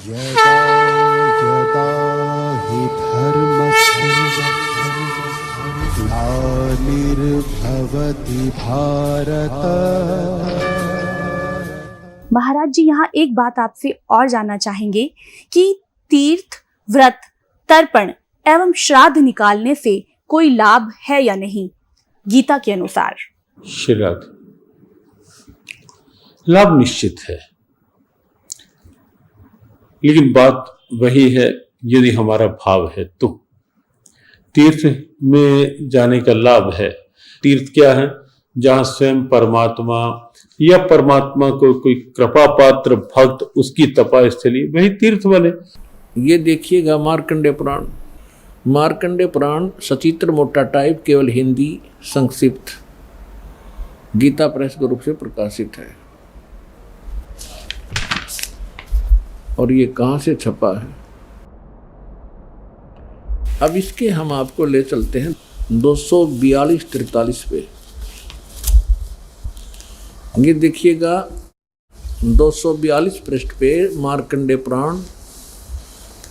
यदा यदा हि धर्मस्य ग्लानिर्भवति भारत। महाराज जी, यहाँ एक बात आपसे और जानना चाहेंगे कि तीर्थ, व्रत, तर्पण एवं श्राद्ध निकालने से कोई लाभ है या नहीं गीता के अनुसार? श्राद्ध लाभ निश्चित है, लेकिन बात वही है यदि हमारा भाव है तो। तीर्थ में जाने का लाभ है। तीर्थ क्या है? जहां स्वयं परमात्मा या परमात्मा को कोई कृपा पात्र भक्त, उसकी तपास्थली, वही तीर्थ बने। ये देखिएगा मार्कंडेय पुराण। मार्कंडेय पुराण सचित्र मोटा टाइप, केवल हिंदी संक्षिप्त, गीता प्रेस के रूप से प्रकाशित है। और ये कहाँ से छपा है? अब इसके हम आपको ले चलते हैं 242-43 पे। ये देखिएगा 242 पृष्ठ पे मार्कंडेय पुराण,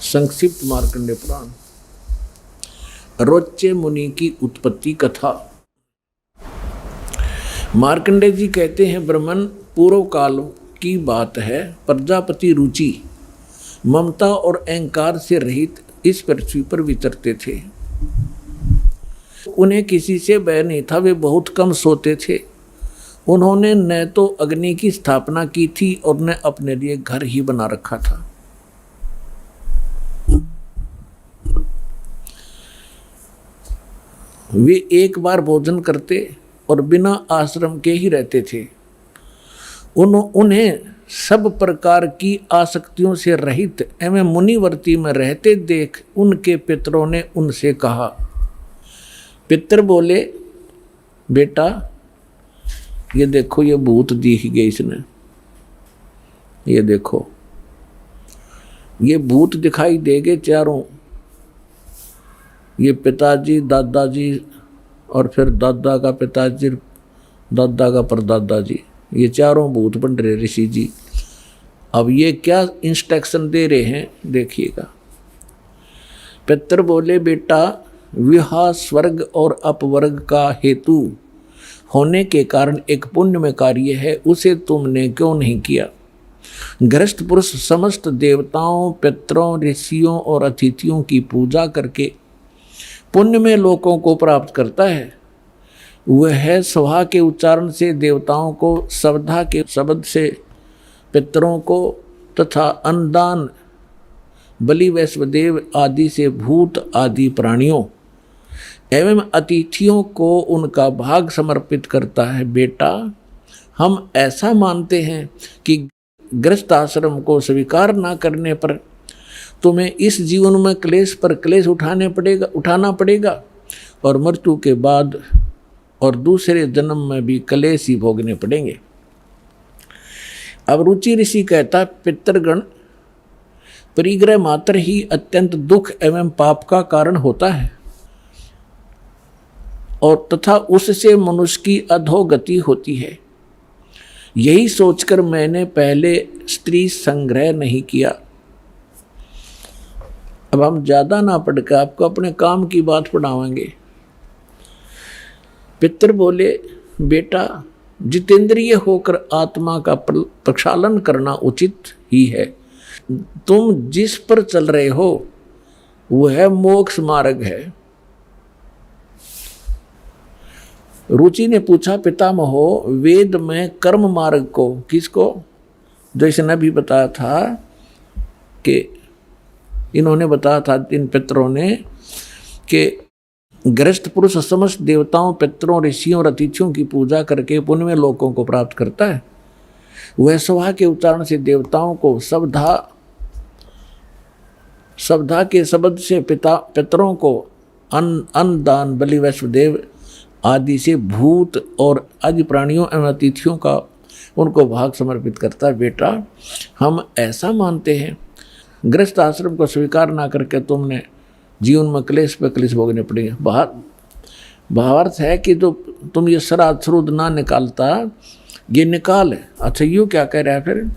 संक्षिप्त मार्कंडेय पुराण, रोच्य मुनि की उत्पत्ति कथा। मार्कंडेय जी कहते हैं, ब्रह्मन पूर्व काल की बात है। प्रजापति रुचि, ममता और अहंकार से रहित इस पृथ्वी पर विचरते थे। उन्हें किसी से भय नहीं था, वे बहुत कम सोते थे। उन्होंने न तो अग्नि की स्थापना की थी और न अपने लिए घर ही बना रखा था। वे एक बार भोजन करते और बिना आश्रम के ही रहते थे। उन्हें सब प्रकार की आसक्तियों से रहित एवं मुनिवर्ती में रहते देख उनके पितरों ने उनसे कहा। पितर बोले, बेटा ये देखो, ये भूत दिख गए इसने, ये देखो, ये भूत दिखाई देंगे चारों। ये पिताजी, दादाजी और फिर दादा का पिताजी, दादा का परदादा जी, ये चारों भूत बन रहे ऋषि जी। अब ये क्या इंस्ट्रक्शन दे रहे हैं देखिएगा। पितर बोले, बेटा विवाह स्वर्ग और अपवर्ग का हेतु होने के कारण एक पुण्य में कार्य है, उसे तुमने क्यों नहीं किया? गृहस्थ पुरुष समस्त देवताओं, पितरों, ऋषियों और अतिथियों की पूजा करके पुण्य में लोकों को प्राप्त करता है। वह स्वाहा के उच्चारण से देवताओं को, श्रद्धा के शब्द से पितरों को तथा अन्नदान, बलि वैश्वदेव आदि से भूत आदि प्राणियों एवं अतिथियों को उनका भाग समर्पित करता है। बेटा हम ऐसा मानते हैं कि गृहस्थ आश्रम को स्वीकार न करने पर तुम्हें इस जीवन में क्लेश पर क्लेश उठाना पड़ेगा और मृत्यु के बाद और दूसरे जन्म में भी क्लेश ही भोगने पड़ेंगे। अब रुचि ऋषि कहता, पितृगण परिग्रह मात्र ही अत्यंत दुख एवं पाप का कारण होता है और तथा उससे मनुष्य की अधोगति होती है। यही सोचकर मैंने पहले स्त्री संग्रह नहीं किया। अब हम ज्यादा ना पढ़कर आपको अपने काम की बात पढ़ावांगे। पितर बोले, बेटा जितेंद्रिय होकर आत्मा का प्रक्षालन करना उचित ही है। तुम जिस पर चल रहे हो वह मोक्ष मार्ग है। रुचि ने पूछा, पितामहो वेद में कर्म मार्ग को किसको, जैसे ने भी बताया था कि इन्होंने बताया था इन पितरों ने कि गृहस्थ पुरुष समस्त देवताओं, पितरों, ऋषियों और अतिथियों की पूजा करके पुण्य में लोकों को प्राप्त करता है। वह स्वाहा के उच्चारण से देवताओं को, श्रद्धा के शब्द से पितरों को, अन्नदान, बलि वैश्वदेव आदि से भूत और आदि प्राणियों एवं अतिथियों का उनको भाग समर्पित करता है। बेटा हम ऐसा मानते हैं, गृहस्थ आश्रम को स्वीकार ना करके तुमने जीवन में क्लेश पे क्लेश भोगने पड़ेंगे। भावार्थ है कि तो तुम ये श्राद्ध श्रुद्ध ना निकालता, ये निकाल है। अच्छा यूँ क्या कह रहा है फिर?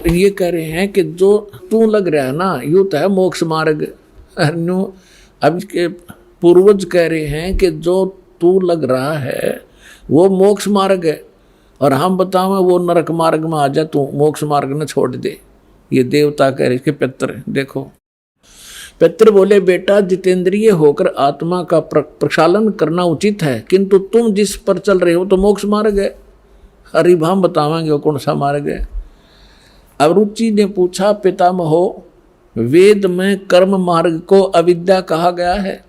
ये कह रहे हैं कि जो तू लग रहा है ना, यूं तो है मोक्ष मार्ग। अब के पूर्वज कह रहे हैं कि जो तू लग रहा है वो मोक्ष मार्ग है, और हम बताओ वो नरक मार्ग में आ जा, तू मोक्ष मार्ग न छोड़ दे। ये देवता कह रहे कि पितर। देखो पितर बोले, बेटा जितेंद्रिय होकर आत्मा का प्रक्षालन करना उचित है, किंतु तुम जिस पर चल रहे हो तो मोक्ष मार्ग है। हरिभाम बतावांगे वो कौन सा मार्ग है। अब रुचि ने पूछा, पितामहो वेद में कर्म मार्ग को अविद्या कहा गया है।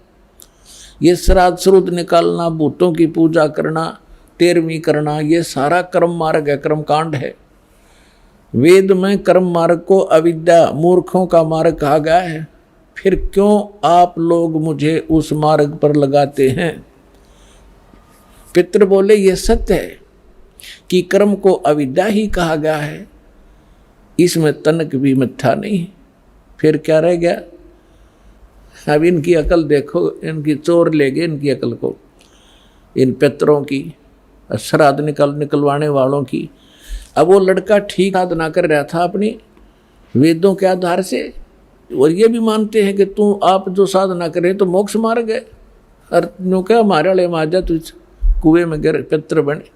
ये श्राद्ध श्रुद्ध निकालना, भूतों की पूजा करना, तेरहवीं करना, ये सारा कर्म मार्ग है, कर्म कांड है। वेद में कर्म मार्ग को अविद्या, मूर्खों का मार्ग कहा गया है। फिर क्यों आप लोग मुझे उस मार्ग पर लगाते हैं? पितर बोले, ये सत्य है कि कर्म को अविद्या ही कहा गया है, इसमें तनक भी मिथ्या नहीं। फिर क्या रह गया? अब इनकी अकल देखो, इनकी चोर ले गए इनकी अकल को, इन पितरों की, श्राद्ध निकलवाने वालों की। अब वो लड़का ठीक साधना कर रहा था अपनी वेदों के आधार से, और ये भी मानते हैं कि तू आप जो साधना करे तो मोक्ष मार्ग है, और नो क्या हमारे वाले में आ जा, तू कुएं में गिर पितर बने।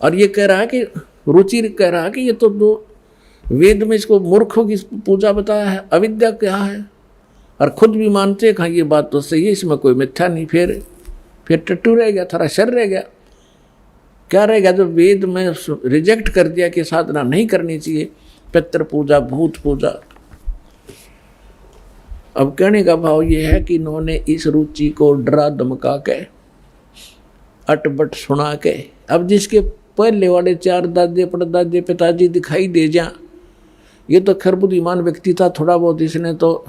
और ये कह रहा है कि रुचि कह रहा है कि ये तो दो वेद में इसको मूर्खों की पूजा बताया है, अविद्या क्या है, और खुद भी मानते हैं हाँ ये बात तो सही है, इसमें कोई मिथ्या नहीं। फिर टट्टू रह गया, थोड़ा शर रह गया। क्या रह गया? जब वेद में रिजेक्ट कर दिया कि साधना नहीं करनी चाहिए, पितर पूजा, भूत पूजा। अब कहने का भाव ये है कि इन्होंने इस रुचि को डरा धमका के, अटबट सुना के, अब जिसके पहले वाले चार दादे परदादे पिताजी दिखाई दे जा, ये तो खैर बुद्धिमान व्यक्ति था, थोड़ा बहुत इसने तो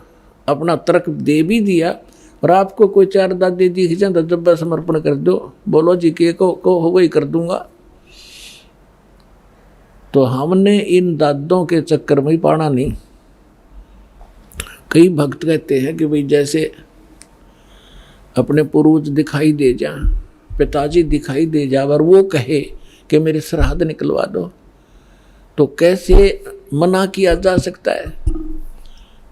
अपना तर्क दे भी दिया। और आपको कोई चार दादे दिख जाए तो जब समर्पण कर दो, बोलो जी के को हो वही कर दूंगा। तो हमने इन दादों के चक्कर में ही पाना नहीं। कई भक्त कहते हैं कि भाई जैसे अपने पूर्वज दिखाई दे जा, पिताजी दिखाई दे जा, और वो कहे कि मेरे श्राद्ध निकलवा दो, तो कैसे मना किया जा सकता है?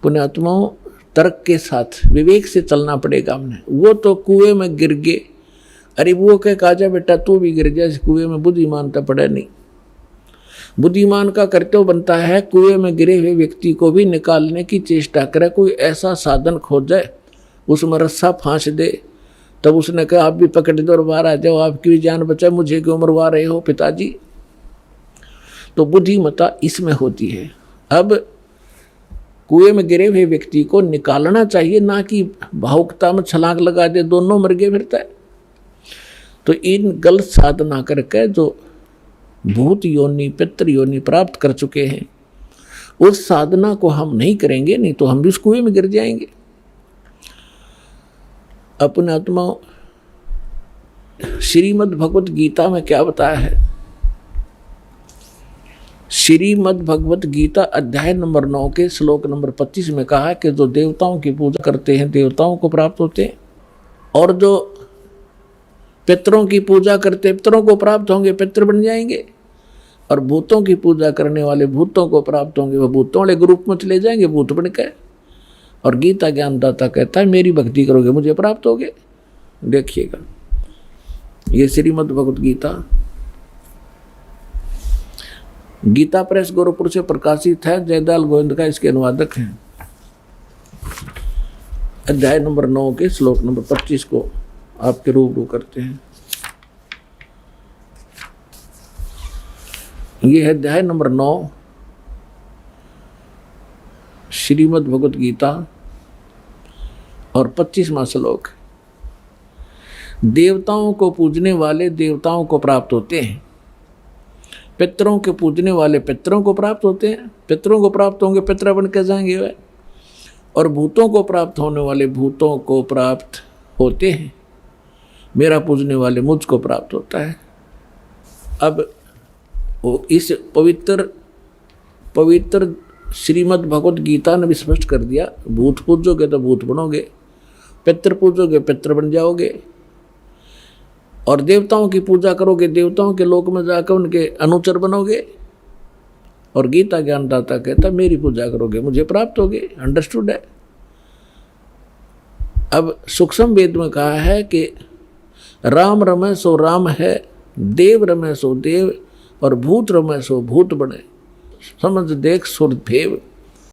पुण्यात्माओं, तर्क के साथ विवेक से चलना पड़ेगा हमने। वो तो कुएं में गिर गए, अरे वो कह काजा बेटा तू भी गिर जा इस कुएं में, बुद्धिमान तो पड़ा नहीं। बुद्धिमान का कर्तव्य बनता है कुएं में गिरे हुए व्यक्ति को भी निकालने की चेष्टा करे, कोई ऐसा साधन खोजे, उसमें रस्सा फांस दे। तब उसने कहा आप भी पकड़ दो और बाहर आ जाओ, आपकी भी जान बचाए, मुझे क्यों मरवा रहे हो पिताजी? तो बुद्धिमत्ता इसमें होती है। अब कुएं में गिरे हुए व्यक्ति को निकालना चाहिए, ना कि भावुकता में छलांग लगा दे, दोनों मर गए फिरता है। तो इन गलत साधना करके जो भूत योनि, पितृ योनि प्राप्त कर चुके हैं, उस साधना को हम नहीं करेंगे, नहीं तो हम भी उस कुएं में गिर जाएंगे। अपने आत्मा श्रीमद् भगवत गीता में क्या बताया है? श्रीमद् भगवत गीता अध्याय नंबर 9 के श्लोक नंबर 25 में कहा है कि जो देवताओं की पूजा करते हैं देवताओं को प्राप्त होते हैं, और जो पितरों की पूजा करते पितरों को प्राप्त होंगे, पितर बन जाएंगे, और भूतों की पूजा करने वाले भूतों को प्राप्त होंगे, वह भूतों वाले ग्रुप में चले जाएंगे भूत बन के। और गीता ज्ञानदाता कहता है मेरी भक्ति करोगे मुझे प्राप्त होगे। देखिएगा, ये श्रीमद् भगवत गीता गीता प्रेस गोरखपुर से प्रकाशित है, जयदाल गोविंद का इसके अनुवादक हैं। अध्याय नंबर 9 के श्लोक नंबर 25 को आपके रूबरू करते हैं। ये है अध्याय नंबर 9 श्रीमद् भगवत गीता और 25वां श्लोक। देवताओं को पूजने वाले देवताओं को प्राप्त होते हैं, पितरों के पूजने वाले पितरों को प्राप्त होते हैं, पितरों को प्राप्त होंगे पितर बन के जाएंगे वे, और भूतों को प्राप्त होने वाले भूतों को प्राप्त होते हैं। मेरा पूजने वाले मुझको प्राप्त होता है। अब वो इस पवित्र श्रीमद् भगवत गीता ने भी स्पष्ट कर दिया, भूत पूजोगे तो भूत बनोगे, पितर पूजोगे पितर बन जाओगे, और देवताओं की पूजा करोगे देवताओं के लोक में जाकर उनके अनुचर बनोगे। और गीता ज्ञानदाता कहता मेरी पूजा करोगे मुझे प्राप्त होगे। अंडरस्टूड है। अब सूक्ष्म वेद में कहा है कि राम रमे सो राम है, देव रमे सो देव, और भूत रमे सो भूत बने। समझ देख सुर भेव।